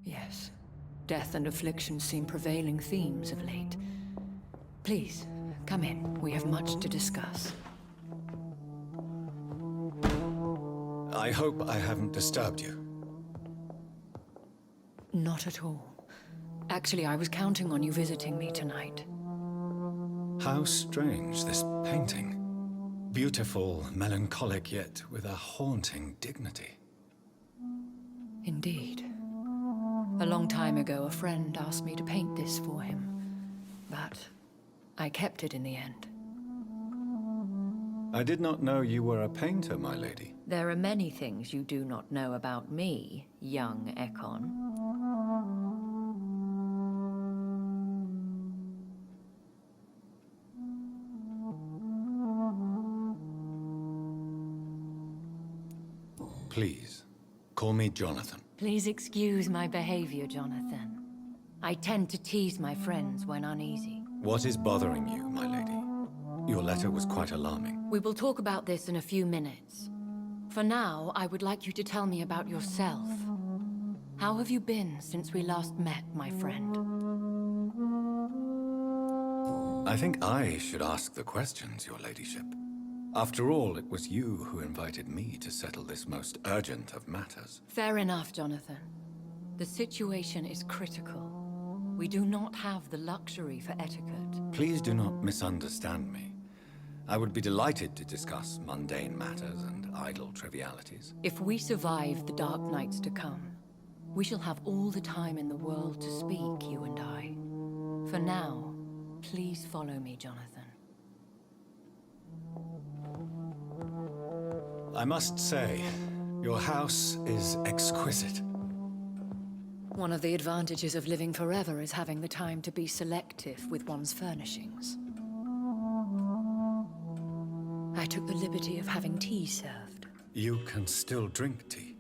Yes. Death and affliction seem prevailing themes of late. Please, come in. We have much to discuss. I hope I haven't disturbed you. Not at all. Actually, I was counting on you visiting me tonight. How strange, this painting. Beautiful, melancholic, yet with a haunting dignity. Indeed. A long time ago, a friend asked me to paint this for him. But I kept it in the end. I did not know you were a painter, my lady. There are many things you do not know about me, young Ekon. Please, call me Jonathan. Please excuse my behavior, Jonathan. I tend to tease my friends when uneasy. What is bothering you, my lady? Your letter was quite alarming. We will talk about this in a few minutes. For now, I would like you to tell me about yourself. How have you been since we last met, my friend? I think I should ask the questions, your ladyship. After all, it was you who invited me to settle this most urgent of matters. Fair enough, Jonathan. The situation is critical. We do not have the luxury for etiquette. Please do not misunderstand me. I would be delighted to discuss mundane matters and idle trivialities. If we survive the dark nights to come, we shall have all the time in the world to speak, you and I. For now, please follow me, Jonathan. I must say, your house is exquisite. One of the advantages of living forever is having the time to be selective with one's furnishings. I took the liberty of having tea served. You can still drink tea.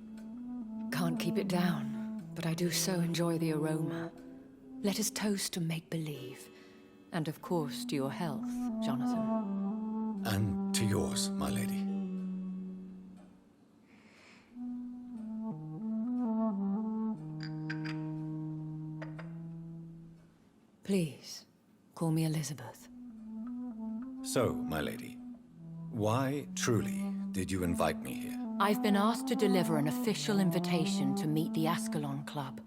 Can't keep it down, but I do so enjoy the aroma. Let us toast to make-believe. And of course, to your health, Jonathan. And to yours, my lady. Please, call me Elizabeth. So, my lady, why, truly, did you invite me here? I've been asked to deliver an official invitation to meet the Ascalon Club.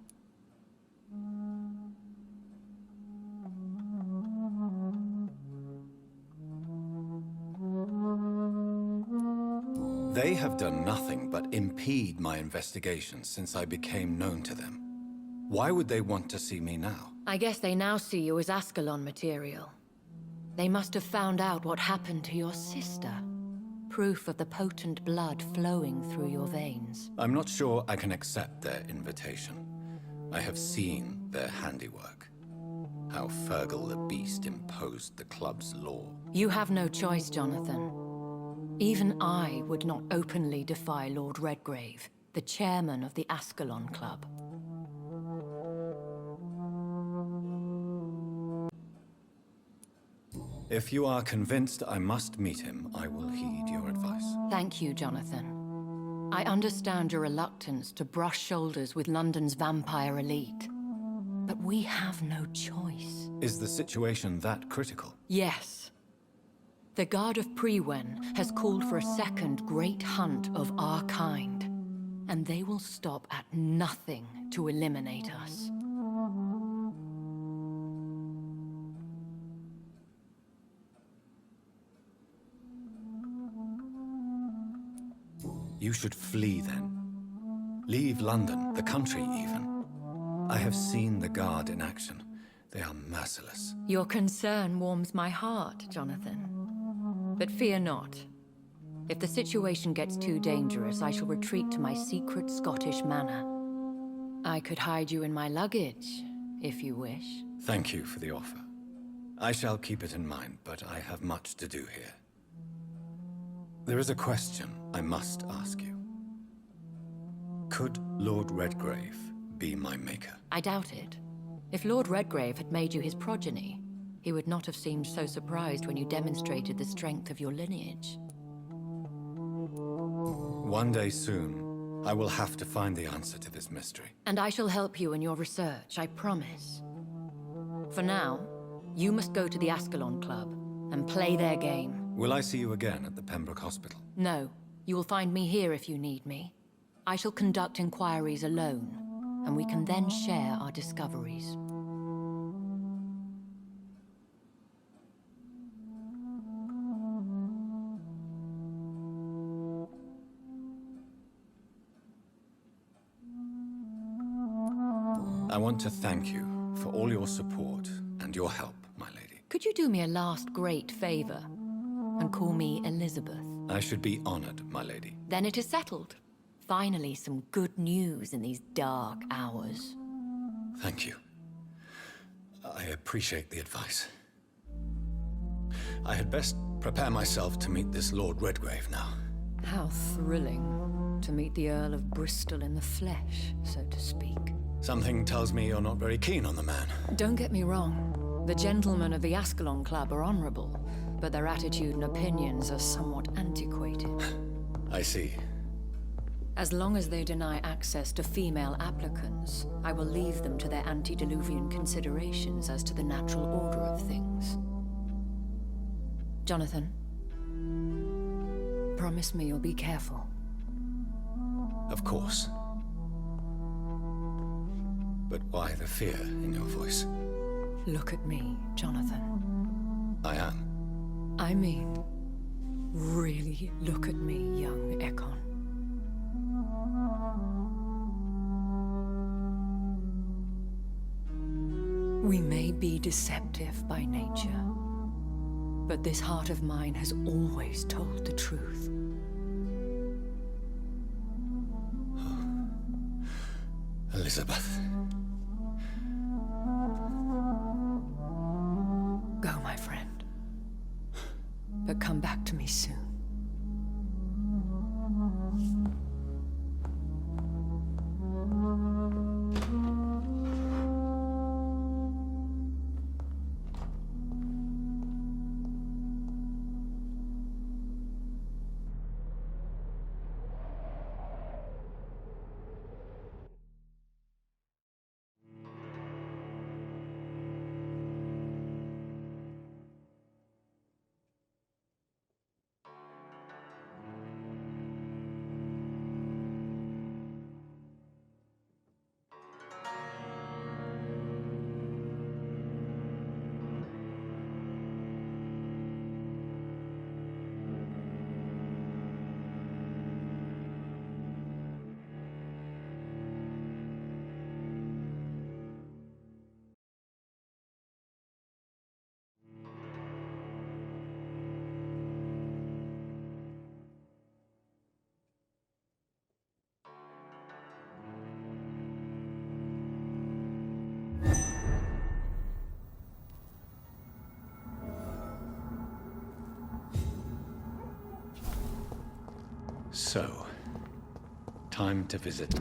They have done nothing but impede my investigations since I became known to them. Why would they want to see me now? I guess they now see you as Ascalon material. They must have found out what happened to your sister. Proof of the potent blood flowing through your veins. I'm not sure I can accept their invitation. I have seen their handiwork. How Fergal the Beast imposed the club's law. You have no choice, Jonathan. Even I would not openly defy Lord Redgrave, the chairman of the Ascalon Club. If you are convinced I must meet him, I will heed your advice. Thank you, Jonathan. I understand your reluctance to brush shoulders with London's vampire elite. But we have no choice. Is the situation that critical? Yes. The Guard of Prewen has called for a second great hunt of our kind. And they will stop at nothing to eliminate us. You should flee then. Leave London, the country even. I have seen the Guard in action. They are merciless. Your concern warms my heart, Jonathan. But fear not. If the situation gets too dangerous, I shall retreat to my secret Scottish manor. I could hide you in my luggage, if you wish. Thank you for the offer. I shall keep it in mind, but I have much to do here. There is a question I must ask you. Could Lord Redgrave be my maker? I doubt it. If Lord Redgrave had made you his progeny, he would not have seemed so surprised when you demonstrated the strength of your lineage. One day soon, I will have to find the answer to this mystery. And I shall help you in your research, I promise. For now, you must go to the Ascalon Club and play their game. Will I see you again at the Pembroke Hospital? No, you will find me here if you need me. I shall conduct inquiries alone, and we can then share our discoveries. I want to thank you for all your support and your help, my lady. Could you do me a last great favor and call me Elizabeth? I should be honored, my lady. Then it is settled. Finally, some good news in these dark hours. Thank you. I appreciate the advice. I had best prepare myself to meet this Lord Redgrave now. How thrilling to meet the Earl of Bristol in the flesh, so to speak. Something tells me you're not very keen on the man. Don't get me wrong. The gentlemen of the Ascalon Club are honorable, but their attitude and opinions are somewhat antiquated. I see. As long as they deny access to female applicants, I will leave them to their antediluvian considerations as to the natural order of things. Jonathan, promise me you'll be careful. Of course. But why the fear in your voice? Look at me, Jonathan. I am. I mean, really look at me, young Ekon. We may be deceptive by nature, but this heart of mine has always told the truth. Elizabeth. Go, my friend. But come back to me soon. So, time to visit.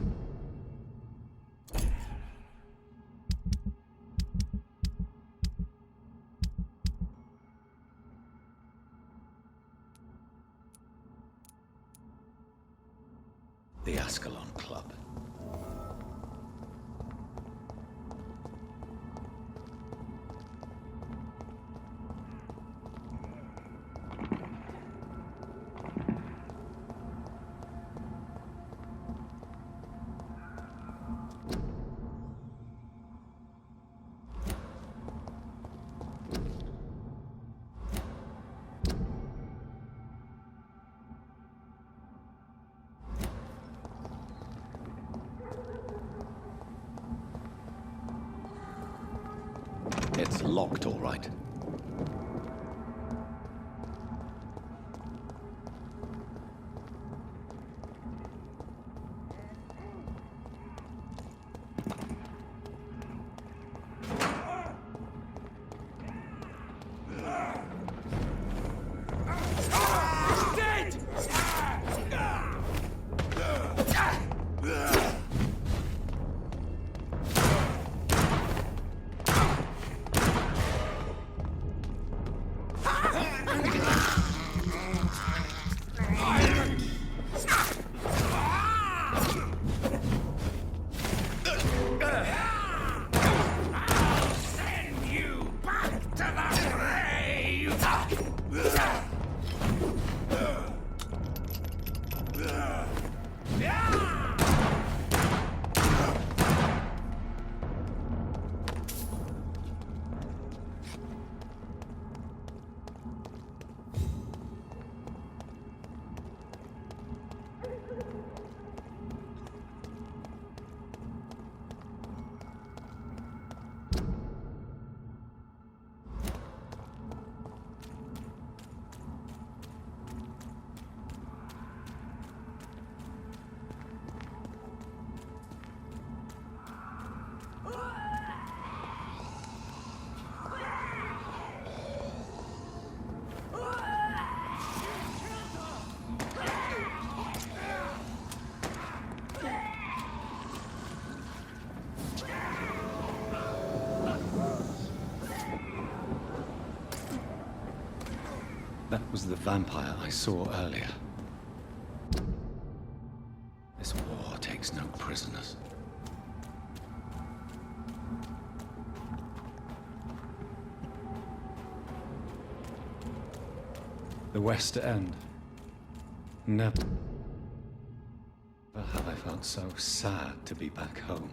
The Ascalon Club. It's locked, all right. That was the vampire I saw earlier. This war takes no prisoners. The West End. Never have I felt so sad to be back home.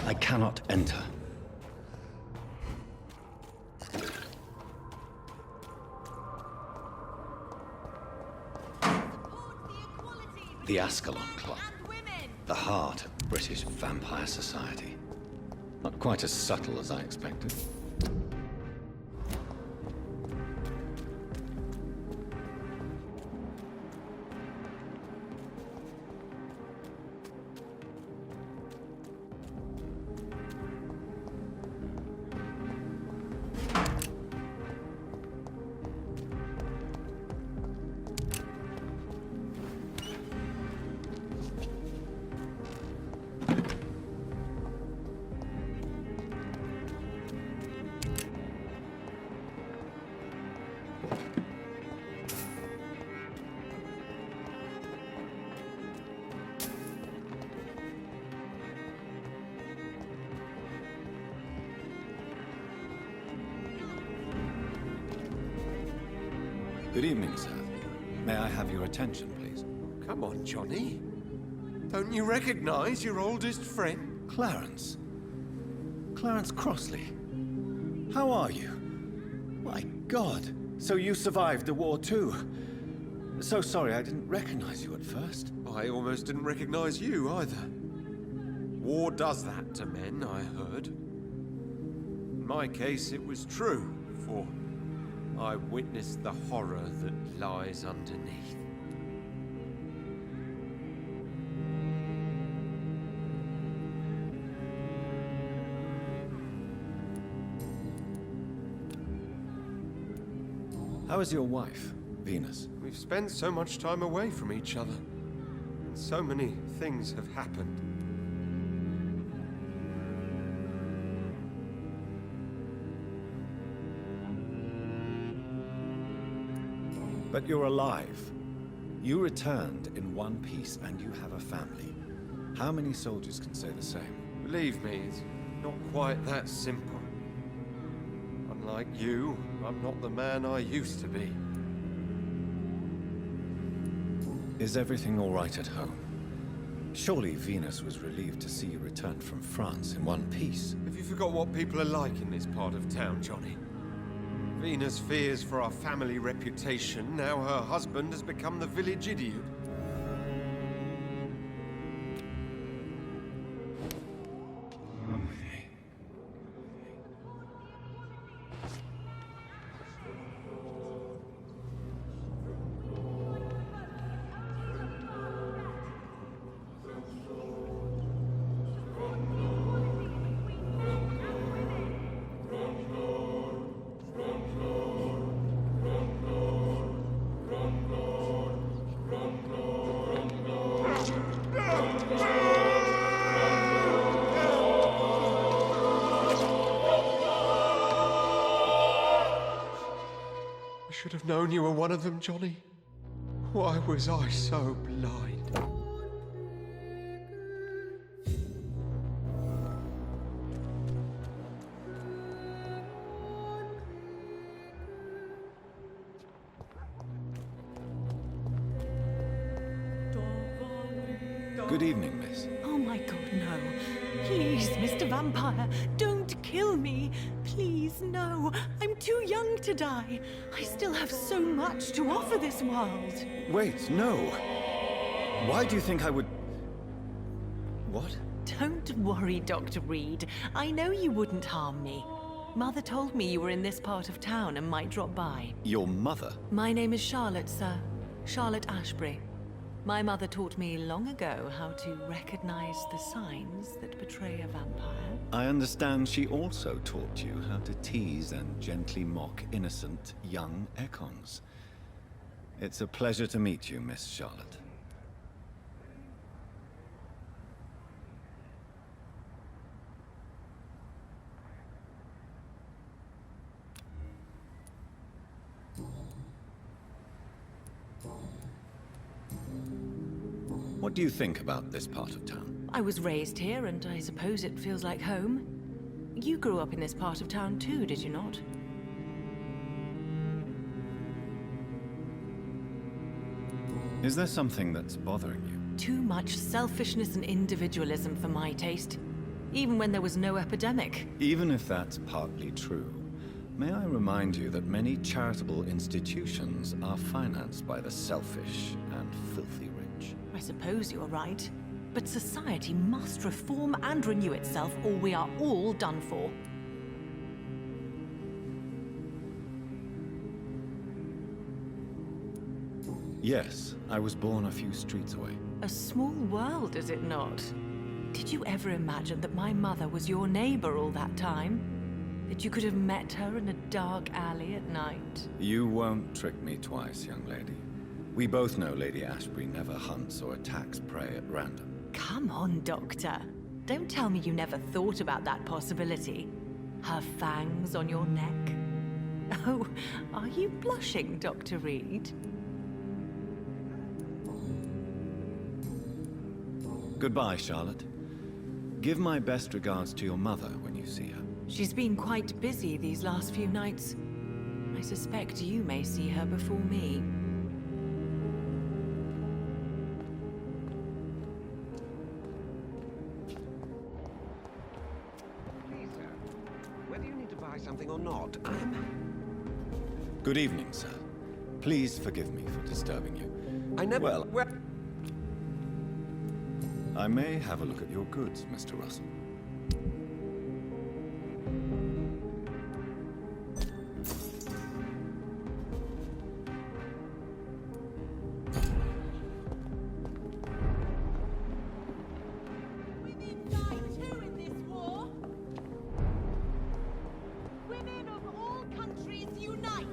I cannot enter. The Ascalon Club. The heart of British vampire society. Not quite as subtle as I expected. Good evening, sir. May I have your attention, please? Come on, Johnny. Don't you recognize your oldest friend? Clarence. Clarence Crossley. How are you? My God. So you survived the war too. So sorry I didn't recognize you at first. I almost didn't recognize you either. War does that to men, I heard. In my case, it was true, for I witnessed the horror that lies underneath. How is your wife, Venus? We've spent so much time away from each other, and so many things have happened. But you're alive. You returned in one piece and you have a family. How many soldiers can say the same? Believe me, it's not quite that simple. Unlike you, I'm not the man I used to be. Is everything all right at home? Surely Venus was relieved to see you return from France in one piece. Have you forgot what people are like in this part of town, Johnny? Venus fears for our family reputation. Now her husband has become the village idiot. should have known you were one of them, Johnny. Why was I so blind? Good evening, miss. Oh my god, no. Please, Mr. Vampire, don't kill me. Please, no. I'm too young to die. I still have so much to offer this world. Wait, no. Why do you think I would... What? Don't worry, Dr. Reed. I know you wouldn't harm me. Mother told me you were in this part of town and might drop by. Your mother? My name is Charlotte, sir. Charlotte Ashbury. My mother taught me long ago how to recognize the signs that betray a vampire. I understand she also taught you how to tease and gently mock innocent young Ekons. It's a pleasure to meet you, Miss Charlotte. What do you think about this part of town? I was raised here, and I suppose it feels like home. You grew up in this part of town too, did you not? Is there something that's bothering you? Too much selfishness and individualism for my taste. Even when there was no epidemic. Even if that's partly true, may I remind you that many charitable institutions are financed by the selfish and filthy rich. I suppose you're right. But society must reform and renew itself, or we are all done for. Yes, I was born a few streets away. A small world, is it not? Did you ever imagine that my mother was your neighbor all that time? That you could have met her in a dark alley at night? You won't trick me twice, young lady. We both know Lady Ashbury never hunts or attacks prey at random. Come on, Doctor. Don't tell me you never thought about that possibility. Her fangs on your neck. Oh, are you blushing, Dr. Reed? Goodbye, Charlotte. Give my best regards to your mother when you see her. She's been quite busy these last few nights. I suspect you may see her before me. Please, sir. Whether you need to buy something or not, Good evening, sir. Please forgive me for disturbing you. I never... Well, I may have a look at your goods, Mr. Russell. Women die too in this war. Women of all countries unite.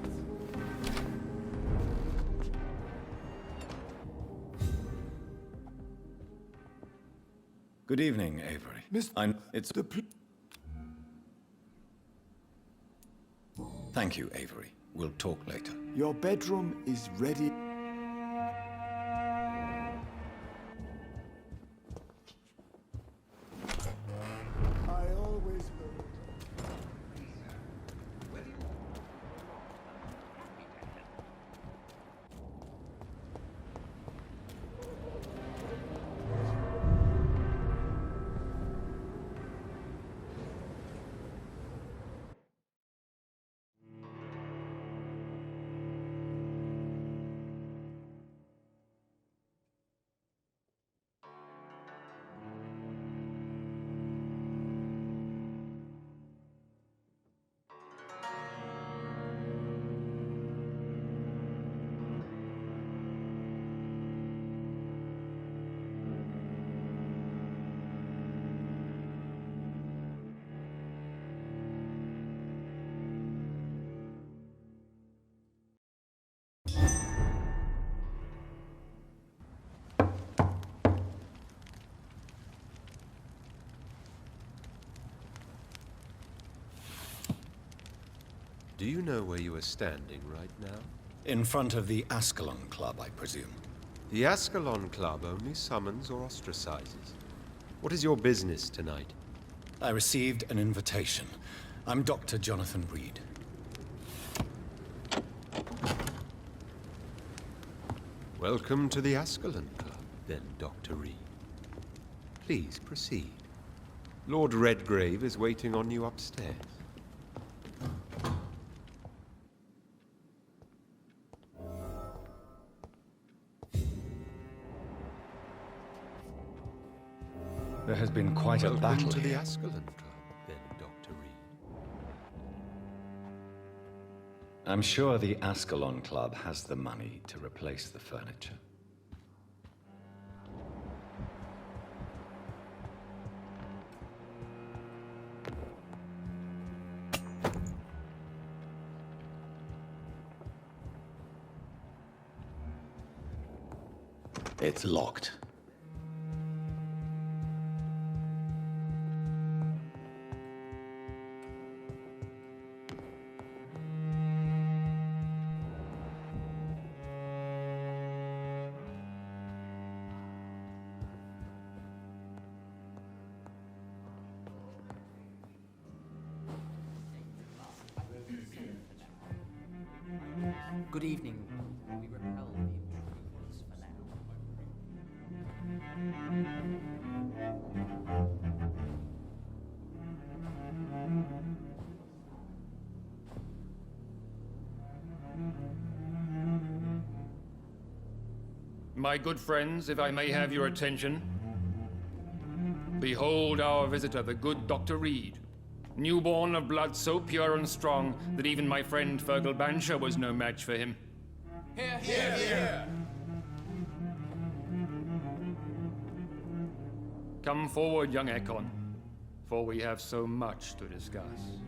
Good evening, Avery. It's... Thank you, Avery. We'll talk later. Your bedroom is ready. I always will. Do you know where you are standing right now? In front of the Ascalon Club, I presume. The Ascalon Club only summons or ostracizes. What is your business tonight? I received an invitation. I'm Dr. Jonathan Reed. Welcome to the Ascalon Club, then, Dr. Reed. Please proceed. Lord Redgrave is waiting on you upstairs. There has been quite a Welcome battle to the here. Ascalon Club, then, Dr. Reed. I'm sure the Ascalon Club has the money to replace the furniture. It's locked. Good evening. We repel the intruders for now. My good friends, if I may have your attention. Behold our visitor, the good Dr. Reed. Newborn of blood so pure and strong that even my friend Fergal Bansher was no match for him. Come forward, young Ekon, for we have so much to discuss.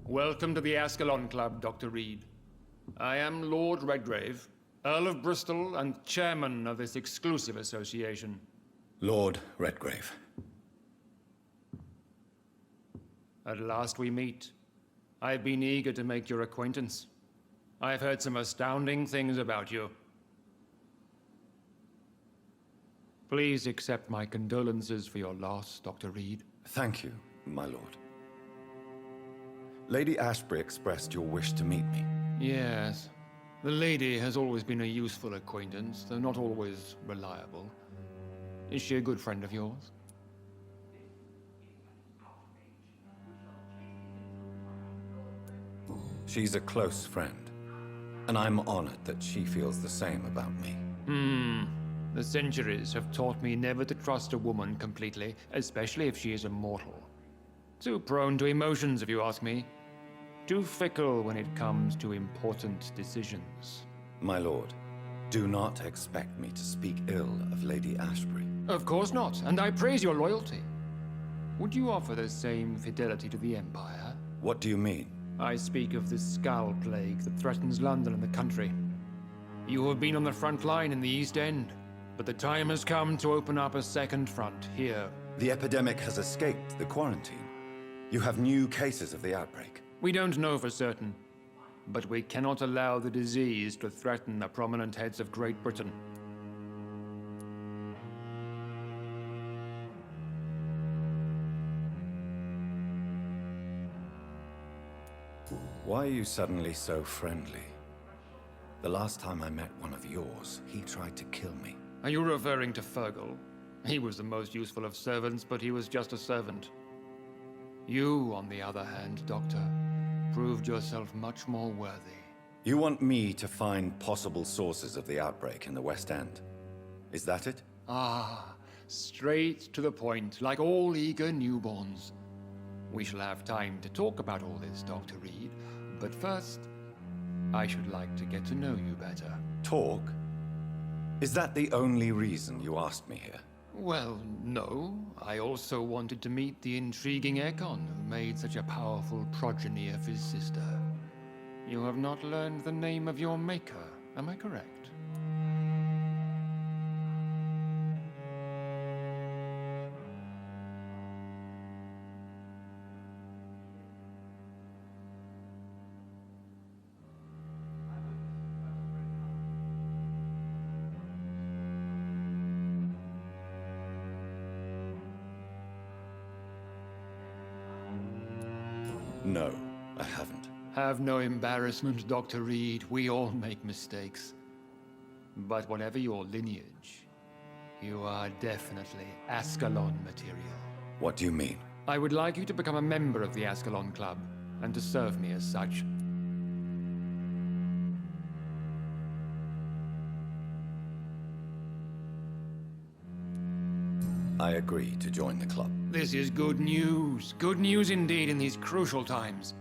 Welcome to the Ascalon Club, Dr. Reed. I am Lord Redgrave, Earl of Bristol and chairman of this exclusive association. Lord Redgrave. At last we meet. I've been eager to make your acquaintance. I've heard some astounding things about you. Please accept my condolences for your loss, Dr. Reed. Thank you, my lord. Lady Ashbury expressed your wish to meet me. Yes. The lady has always been a useful acquaintance, though not always reliable. Is she a good friend of yours? She's a close friend, and I'm honored that she feels the same about me. The centuries have taught me never to trust a woman completely, especially if she is immortal. Too prone to emotions, if you ask me. Too fickle when it comes to important decisions. My lord, do not expect me to speak ill of Lady Ashbury. Of course not, and I praise your loyalty. Would you offer the same fidelity to the Empire? What do you mean? I speak of the Skull Plague that threatens London and the country. You have been on the front line in the East End, but the time has come to open up a second front here. The epidemic has escaped the quarantine. You have new cases of the outbreak. We don't know for certain, but we cannot allow the disease to threaten the prominent heads of Great Britain. Why are you suddenly so friendly? The last time I met one of yours, he tried to kill me. Are you referring to Fergal? He was the most useful of servants, but he was just a servant. You, on the other hand, Doctor, proved yourself much more worthy. You want me to find possible sources of the outbreak in the West End? Is that it? Ah, straight to the point, like all eager newborns. We shall have time to talk about all this, Dr. Reed, but first, I should like to get to know you better. Talk? Is that the only reason you asked me here? Well, no. I also wanted to meet the intriguing Ekon who made such a powerful progeny of his sister. You have not learned the name of your maker, am I correct? No, I haven't. Have no embarrassment, Dr. Reed. We all make mistakes. But whatever your lineage, you are definitely Ascalon material. What do you mean? I would like you to become a member of the Ascalon Club, and to serve me as such. I agree to join the club. This is good news. Good news indeed in these crucial times.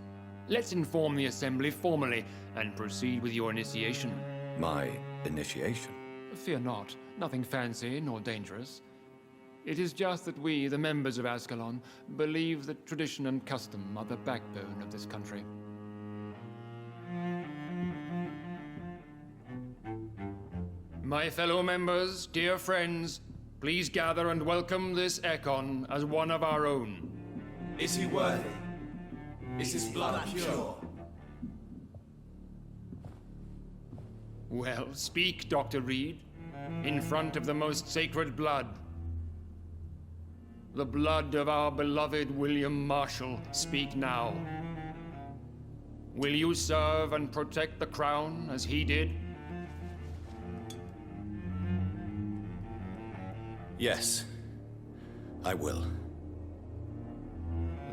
Let's inform the Assembly formally and proceed with your initiation. My initiation? Fear not. Nothing fancy nor dangerous. It is just that we, the members of Ascalon, believe that tradition and custom are the backbone of this country. My fellow members, dear friends, please gather and welcome this Ekon as one of our own. Is he worthy? Is his blood pure? Well, speak, Dr. Reed, in front of the most sacred blood. The blood of our beloved William Marshall, speak now. Will you serve and protect the crown as he did? Yes, I will.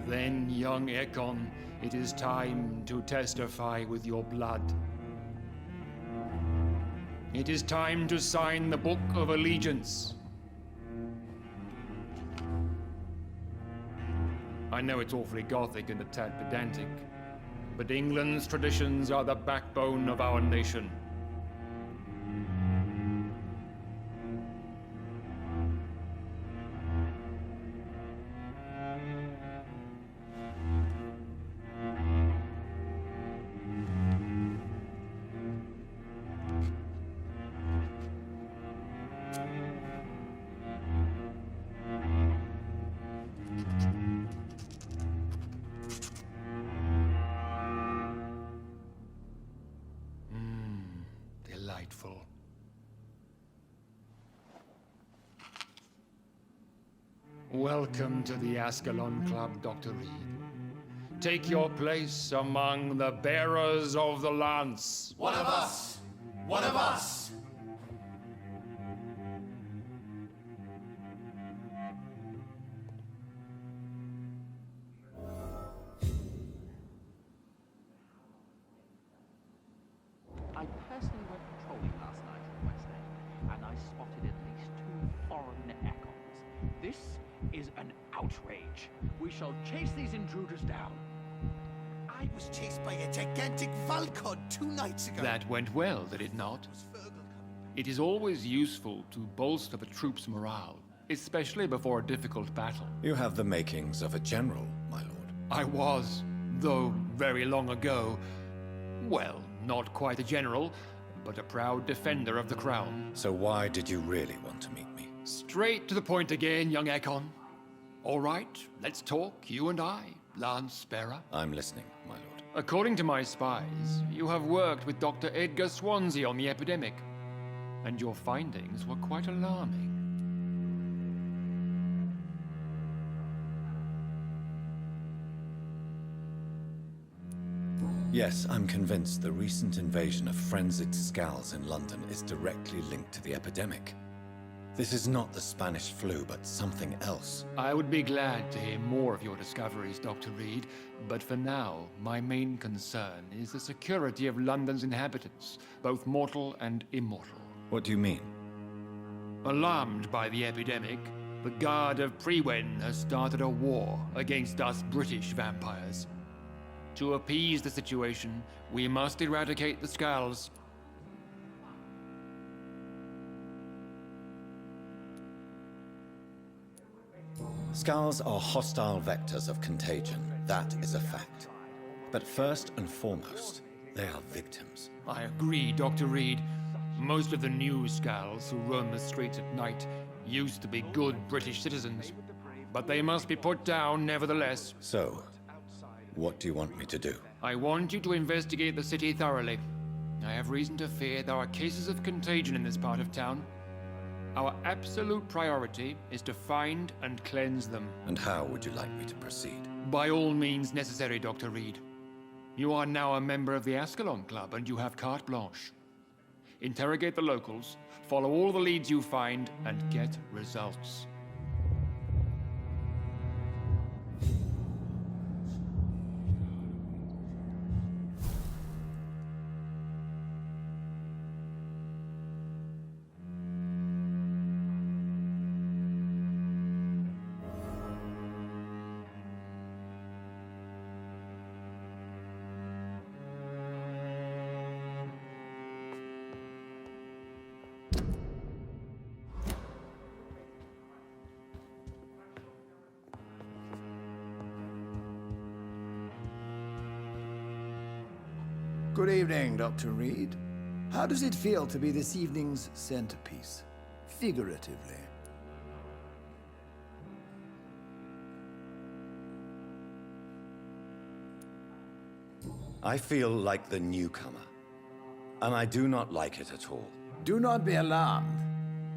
Then, young Ekon, it is time to testify with your blood. It is time to sign the Book of Allegiance. I know it's awfully gothic and a tad pedantic, but England's traditions are the backbone of our nation. Delightful. Welcome to the Ascalon Club, Dr. Reed. Take your place among the bearers of the lance. One of us! One of us! I personally went patrolling last night in the West End, and I spotted at least 2 foreign Ekons. This is an outrage. We shall chase these intruders down. I was chased by a gigantic Valcod 2 nights ago. That went well, did it not? Was Fergal coming back? It is always useful to bolster the troops' morale, especially before a difficult battle. You have the makings of a general, my lord. I was, though very long ago, well, not quite a general, but a proud defender of the crown. So why did you really want to meet me? Straight to the point again, young Ekon. All right, let's talk, you and I, Lance Bearer. I'm listening, my lord. According to my spies, you have worked with Dr. Edgar Swansea on the epidemic, and your findings were quite alarming. Yes, I'm convinced the recent invasion of frenzied Skulls in London is directly linked to the epidemic. This is not the Spanish flu, but something else. I would be glad to hear more of your discoveries, Dr. Reed, but for now, my main concern is the security of London's inhabitants, both mortal and immortal. What do you mean? Alarmed by the epidemic, the Guard of Prewen has started a war against us British vampires. To appease the situation, we must eradicate the Skulls. Skulls are hostile vectors of contagion. That is a fact. But first and foremost, they are victims. I agree, Dr. Reed. Most of the new Skulls who roam the streets at night used to be good British citizens, but they must be put down nevertheless. So, what do you want me to do? I want you to investigate the city thoroughly. I have reason to fear there are cases of contagion in this part of town. Our absolute priority is to find and cleanse them. And how would you like me to proceed? By all means necessary, Dr. Reed. You are now a member of the Ascalon Club, and you have carte blanche. Interrogate the locals, follow all the leads you find, and get results. Good evening, Dr. Reed. How does it feel to be this evening's centerpiece? Figuratively. I feel like the newcomer, and I do not like it at all. Do not be alarmed.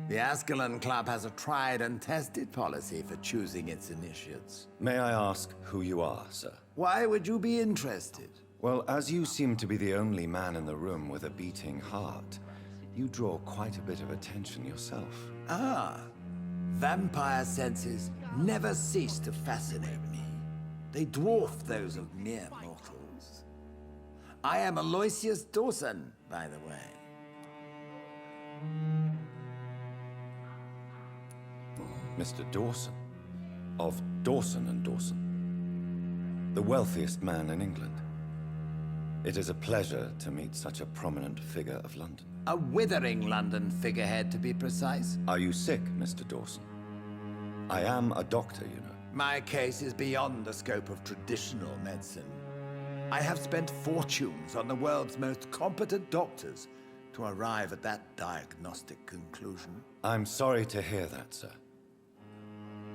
The Ascalon Club has a tried and tested policy for choosing its initiates. May I ask who you are, sir? Why would you be interested? Well, as you seem to be the only man in the room with a beating heart, you draw quite a bit of attention yourself. Ah, vampire senses never cease to fascinate me. They dwarf those of mere mortals. I am Aloysius Dawson, by the way. Mr. Dawson, of Dawson and Dawson, the wealthiest man in England. It is a pleasure to meet such a prominent figure of London. A withering London figurehead, to be precise. Are you sick, Mr. Dawson? I am a doctor, you know. My case is beyond the scope of traditional medicine. I have spent fortunes on the world's most competent doctors to arrive at that diagnostic conclusion. I'm sorry to hear that, sir.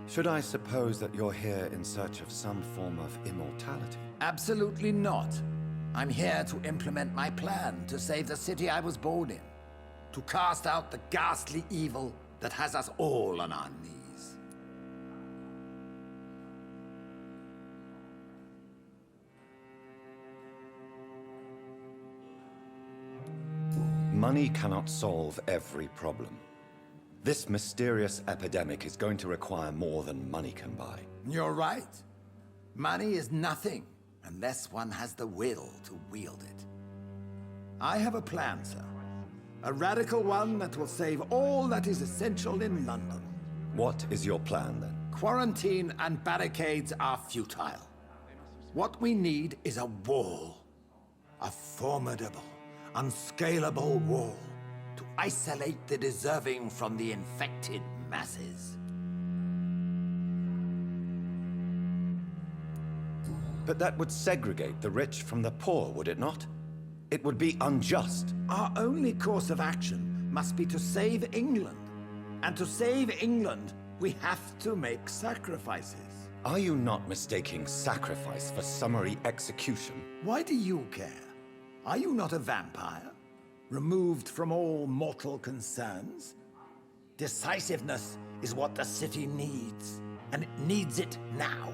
Should I suppose that you're here in search of some form of immortality? Absolutely not. I'm here to implement my plan to save the city I was born in. To cast out the ghastly evil that has us all on our knees. Money cannot solve every problem. This mysterious epidemic is going to require more than money can buy. You're right. Money is nothing unless one has the will to wield it. I have a plan, sir. A radical one that will save all that is essential in London. What is your plan, then? Quarantine and barricades are futile. What we need is a wall. A formidable, unscalable wall to isolate the deserving from the infected masses. But that would segregate the rich from the poor, would it not? It would be unjust. Our only course of action must be to save England. And to save England, we have to make sacrifices. Are you not mistaking sacrifice for summary execution? Why do you care? Are you not a vampire? Removed from all mortal concerns? Decisiveness is what the city needs, and it needs it now.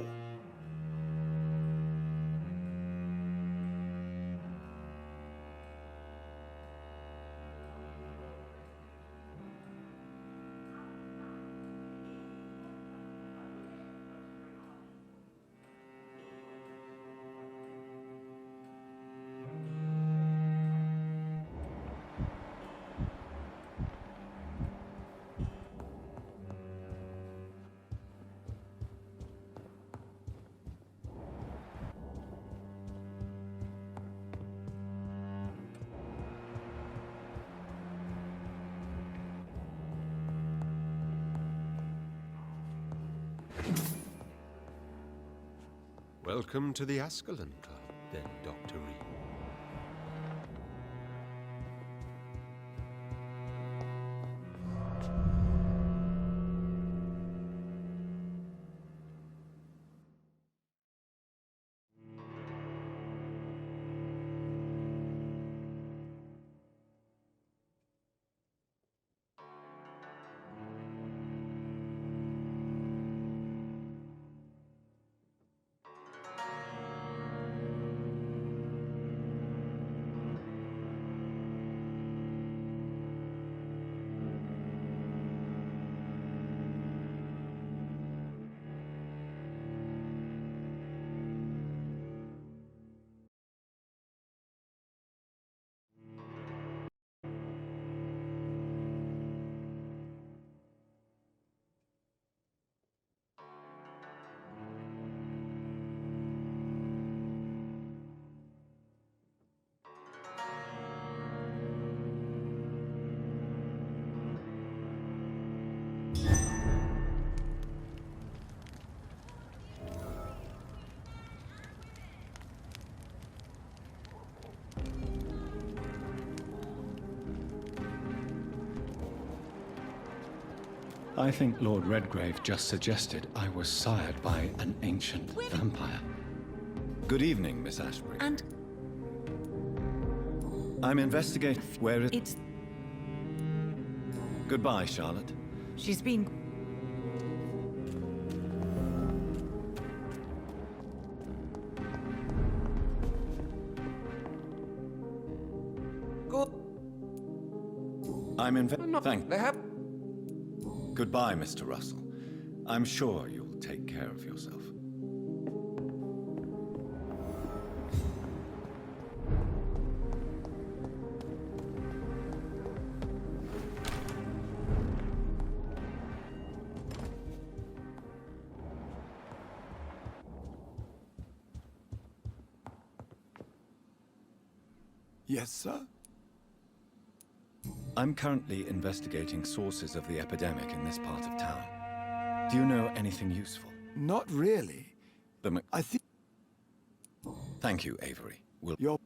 Welcome to the Ascalon Club, then, Dr. Reed. I think Lord Redgrave just suggested I was sired by an ancient vampire. Good evening, Miss Ashbury. And I'm investigating where it... it's... Goodbye, Charlotte. She's been... I'm Thank Goodbye, Mr. Russell. I'm sure you'll take care of yourself. Yes, sir? I'm currently investigating sources of the epidemic in this part of town. Do you know anything useful? Not really. I think... Thank you, Avery. You're...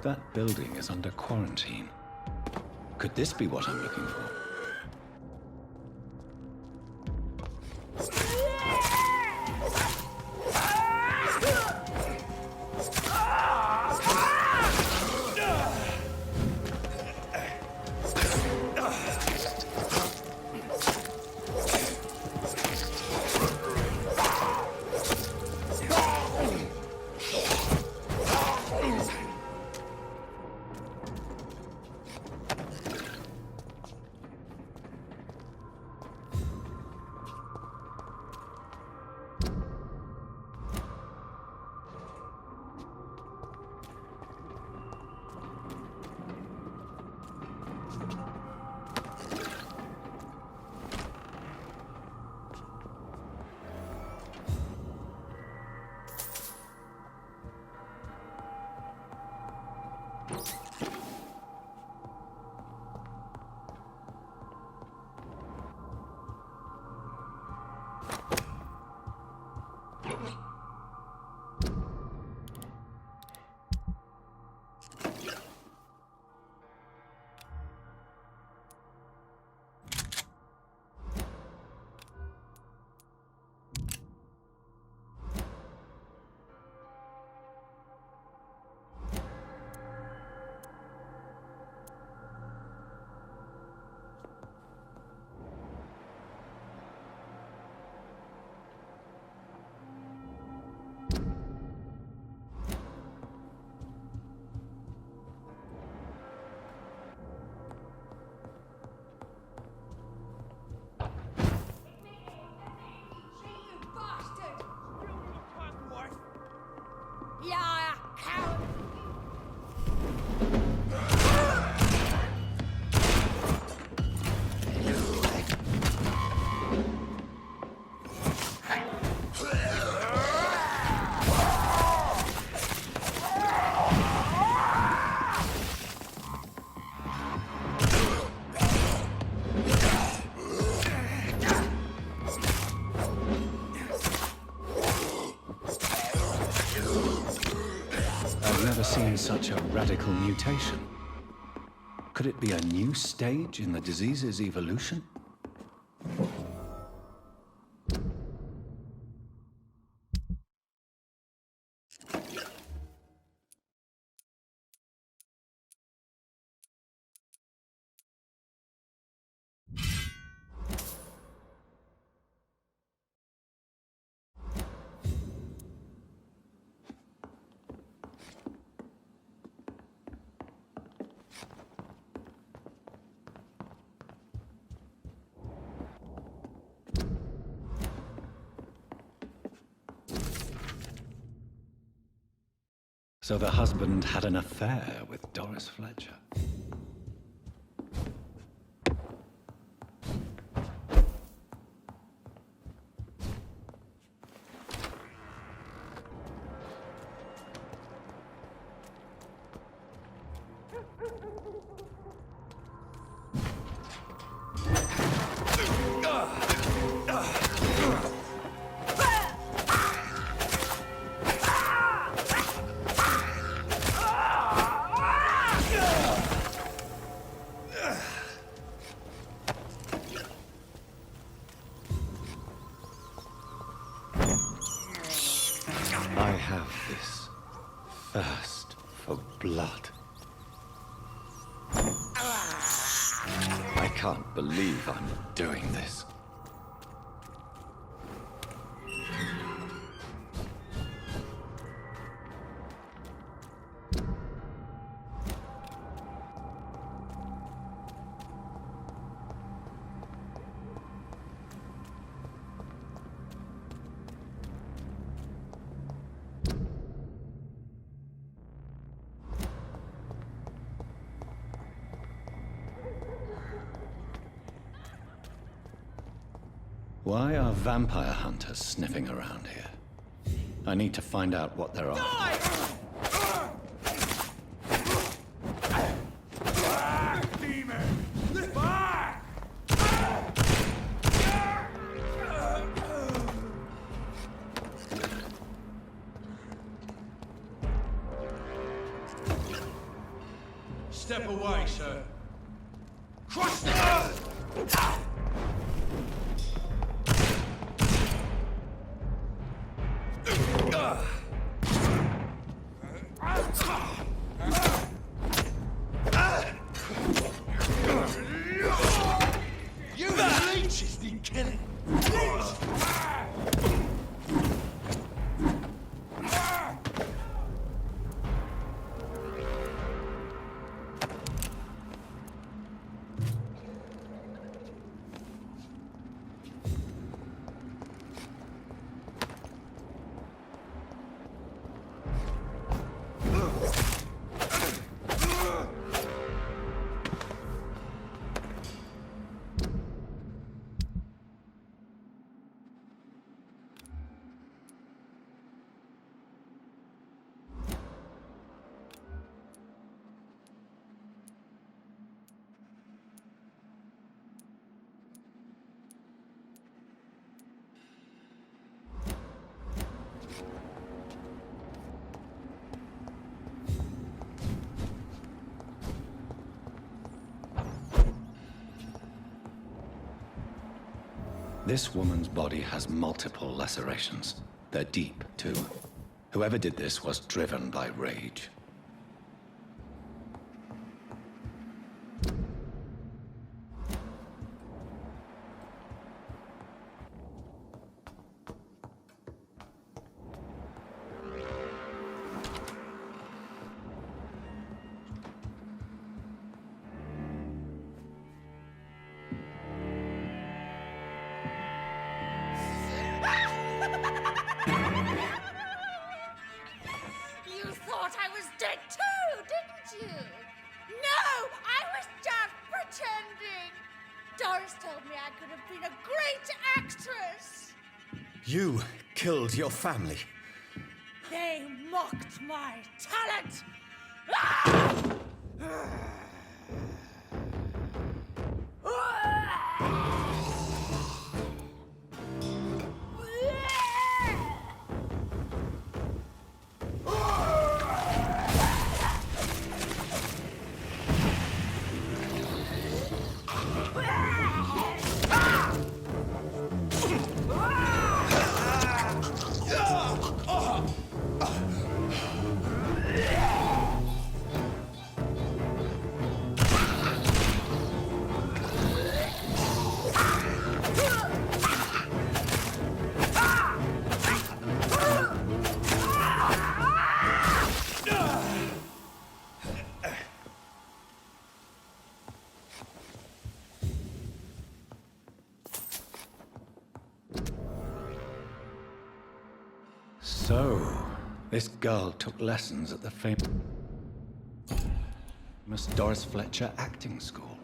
that building is under quarantine. Could this be what I'm looking for? Seen such a radical mutation. Could it be a new stage in the disease's evolution? So the husband had an affair with Doris Fletcher. I have this thirst for blood. I can't believe I'm doing this. Why are vampire hunters sniffing around here? I need to find out what they're after. Step away, sir. Crush them! You leeches didn't kill it. This woman's body has multiple lacerations. They're deep, too. Whoever did this was driven by rage. You thought I was dead too, didn't you? No, I was just pretending. Doris told me I could have been a great actress. You killed your family. They mocked my talent. Ah! So, this girl took lessons at the famous Doris Fletcher acting school.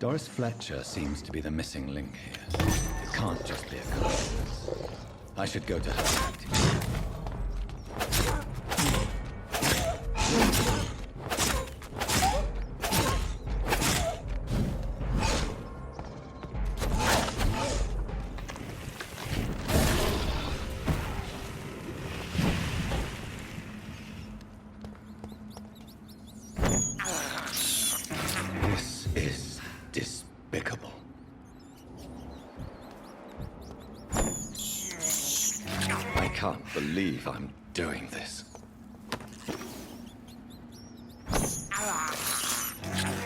Doris Fletcher seems to be the missing link here. It can't just be a coincidence. I should go to her acting. Despicable. I can't believe I'm doing this.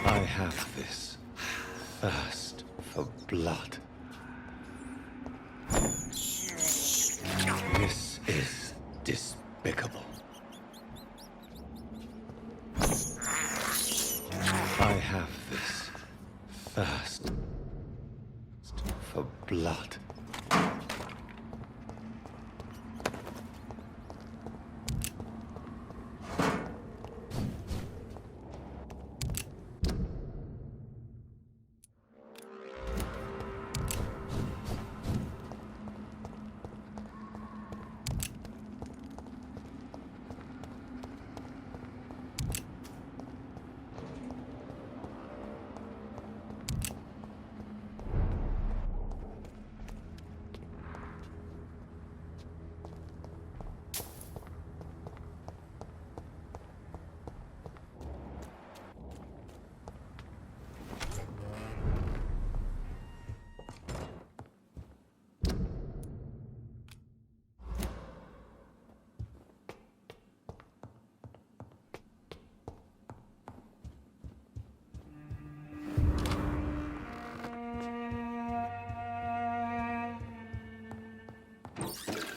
I have this thirst for blood. This is despicable. I have this thirst for blood. Ugh!